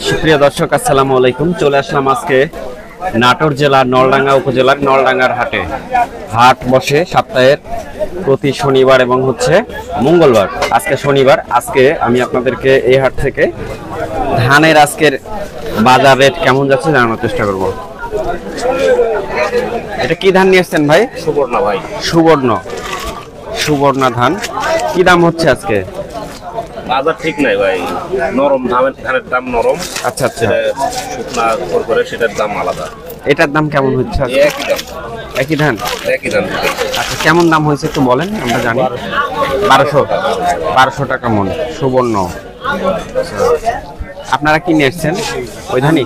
সুপ্রিয় দর্শক আসসালামু আলাইকুম। চলে আসলাম আজকে নাটোর জেলার নলডাঙ্গা উপজেলার নলডাঙ্গার হাটে। হাট বসে সপ্তাহের প্রতি শনিবার এবং মঙ্গলবার। আজকে শনিবার। আজকে আমি আপনাদেরকে এই হাট থেকে ধানের আজকের বাজার রেট কেমন যাচ্ছে জানানোর চেষ্টা করব। এটা কি ধান নিয়ে আসছেন ভাই? সুবর্ণা ভাই। সুবর্ণা ধান কি দাম হচ্ছে আজকে? বাজার ঠিক নাই ভাই, নরম ধানের দাম নরম। আচ্ছা আচ্ছা, শুকনা করে সেটার দাম আলাদা। এটার দাম কেমন হচ্ছে? একই ধান। আচ্ছা, কেমন দাম হয়েছে একটু বলেন, আমরা জানি। 1200 টাকা মন সুবর্ণ। আপনারা কি নিয়ে এসছেন? ওই ধানই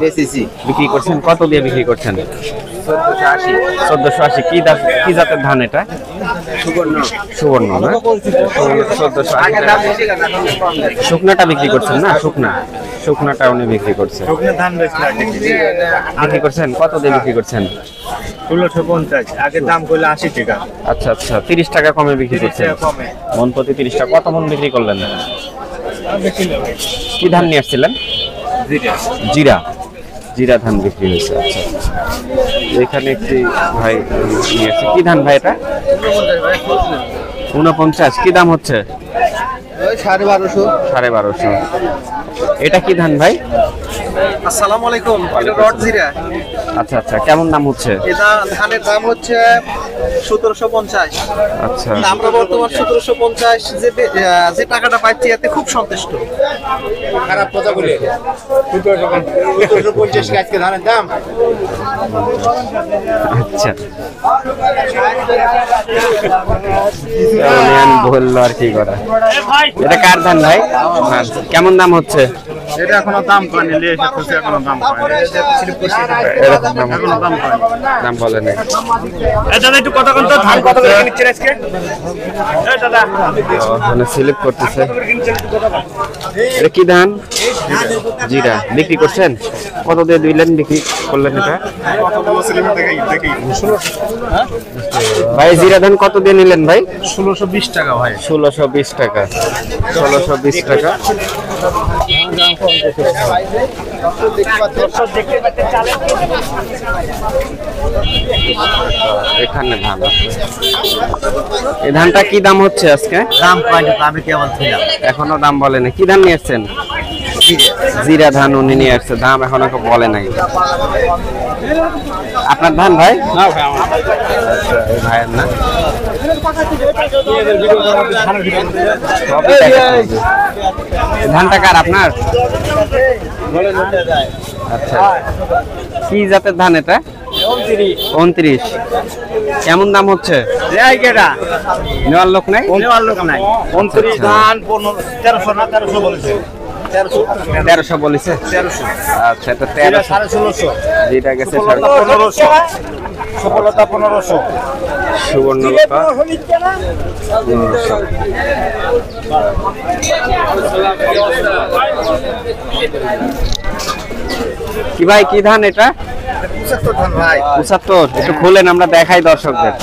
বিক্রি করছেন? কত দিয়ে বিক্রি করছেন? 1480। কি জাতের ধান এটা? সুবর্ণ না? 1480। শুকনাটা বিক্রি করছেন না? শুকনাটা উনি বিক্রি করছেন। বিক্রি করছেন কত দিয়ে বিক্রি করছেন? 1650। আগের দাম করলে 80 টাকা। আচ্ছা আচ্ছা, 30 টাকা কমে বিক্রি করছেন। মন প্রতি 30 টাকা। কত মন বিক্রি করলেন? কি ধান নিয়ে আসছিলেন? জিরা ধান বিক্রি হয়েছে। আচ্ছা, এখানে একটি ভাই নিয়ে আসছে। কি ধান ভাই এটা? 49। কি দাম হচ্ছে? 1250। এটা কি ধান ভাই? আসসালামু আলাইকুম। এটা রড জিরা। আচ্ছা আচ্ছা, কেমন দাম হচ্ছে? এটা ধানের দাম হচ্ছে 1750। আচ্ছা, আমরা বর্তমান 1750 যে টাকাটা পাচ্ছি এতে খুব সন্তুষ্ট। খারাপ কথা বলে 1750 আজকে ধানের দাম। আচ্ছা, বললো আর কি করা। এটা কার ধান ভাই? কেমন দাম হচ্ছে? এটা এখনো দাম পায়নি, এখনো দাম পায়নি। দাম বলে নাই। দাদা একটু কথা বলতো, ধান কত করে কিনছেন আজকে? এই দাদা মানে স্লিপ করতেছে। এটা কি ধান? জিরা। বিক্রি করছেন কত দিয়ে দিলেন? বিক্রি করলেন এটা ভাই? জিরা ধান কত দিয়ে নিলেন ভাই? 1620 টাকা ভাই। 1620 টাকা। 1620 টাকা। এখানে ধান আছে। এই ধানটা কি দাম হচ্ছে আজকে? দাম পাইনি, আমি কেমন ছিলাম এখনো দাম বলে না। কি ধান নিয়ে আসছেন? জিরা ধান উনি নিয়ে আসছে। দাম এখনো বলে নাই। আপনার ধান ভাই? আচ্ছা, এই ভাইয়ের না। ধানটা কার আপনার? আচ্ছা, কি জাতের ধান এটা? 29। কেমন দাম হচ্ছে? নেওয়ার লোক নাই? 29 ধান 1300 না 1300 বলেছে। 1300 বলেছে। আচ্ছা, এটা 1650। যেটা গেছে 1500। সফলতা 1500। সুবর্ণলতা। কি ভাই, কি ধান এটা? 75 ধান ভাই। 75। একটু খুলেন, আমরা দেখাই দর্শকদের।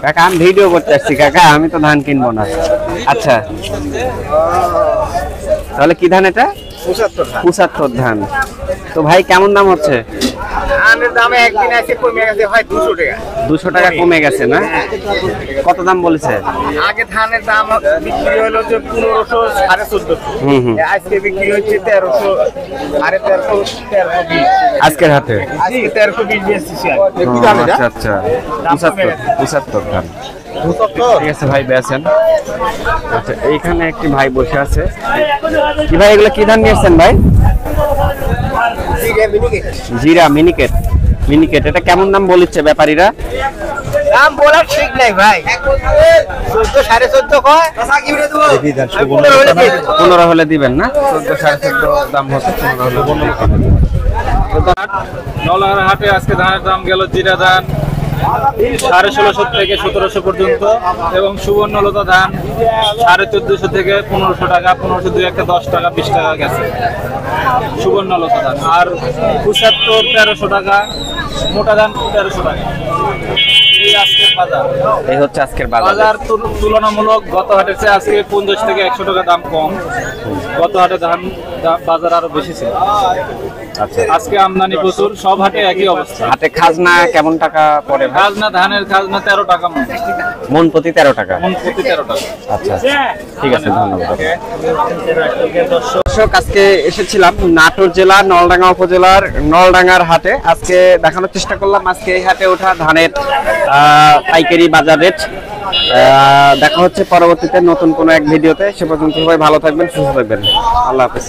কাকা, আমি ভিডিও করতে আসছি কাকা, আমি তো ধান কিনবো না। আচ্ছা, তাহলে কি ধান এটা? 75 ধান। তো ভাই কেমন দাম হচ্ছে? ধানের দামে একদিন আছে কমে গেছে ভাই 200 টাকা। 200 টাকা কমে গেছে না? কত দাম বলেছে? আগে ধানের দাম বিক্রি হলো যে 1500 1450। আজকে বিক্রি হচ্ছে 1300 1320। আজকের হাতে আজকে 1320 বেচছি। আচ্ছা আচ্ছা, 75 ধান। ঠিক আছে ভাই, বেচেন। আচ্ছা, এইখানে একটি ভাই বসে আছে। কি ভাই, এগুলো কি ধান নিয়েছেন ভাই? জিরা মিনিকেট। এটা কেমন দাম বলছে ব্যাপারীরা? দাম বলার ঠিক নাই ভাই। 14 14.5 কয়। 15 হলে দিবেন না? 14 14.5 দাম হচ্ছে। 15 হলে নলডাঙ্গা হাটে আজকে ধানের দাম গেল জিরা ধান 1650 থেকে 1700 পর্যন্ত এবং সুবর্ণলতা ধান 1450 থেকে 1500 টাকা। 1500 দুই একটা 10 টাকা 20 টাকা গেছে সুবর্ণলতা ধান। আর 75 1300 টাকা, মোটা ধান 1300 টাকা। এই আজকে বাজার। এই হচ্ছে আজকের বাজার। বাজার তুলনামূলক গত হাটের চেয়ে আজকে 50 থেকে 100 টাকা দাম কম। গত হাটে ধান বাজার আরো বেশি ছিল। আচ্ছা, আজকে আমদানি প্রচুর, সব হাটে একই অবস্থা। হাটে খাজনা কেমন টাকা পড়ে ভাই? খাজনা, ধানের খাজনা 13 টাকা মন। মন প্রতি 13 টাকা। মন প্রতি 13 টাকা। আচ্ছা, ঠিক আছে, ধন্যবাদ। দর্শক, আজকে এসেছিলাম নাটোর জেলা নলডাঙ্গা উপজেলার নলডাঙ্গার হাটে। আজকে দেখানোর চেষ্টা করলাম আজকে এই হাটে ওঠা ধানের পাইকারি বাজার রেট। দেখা হচ্ছে পরবর্তীতে নতুন কোনো এক ভিডিওতে। সে পর্যন্ত সবাই ভালো থাকবেন, সুস্থ থাকবেন। আল্লাহ হাফেজ।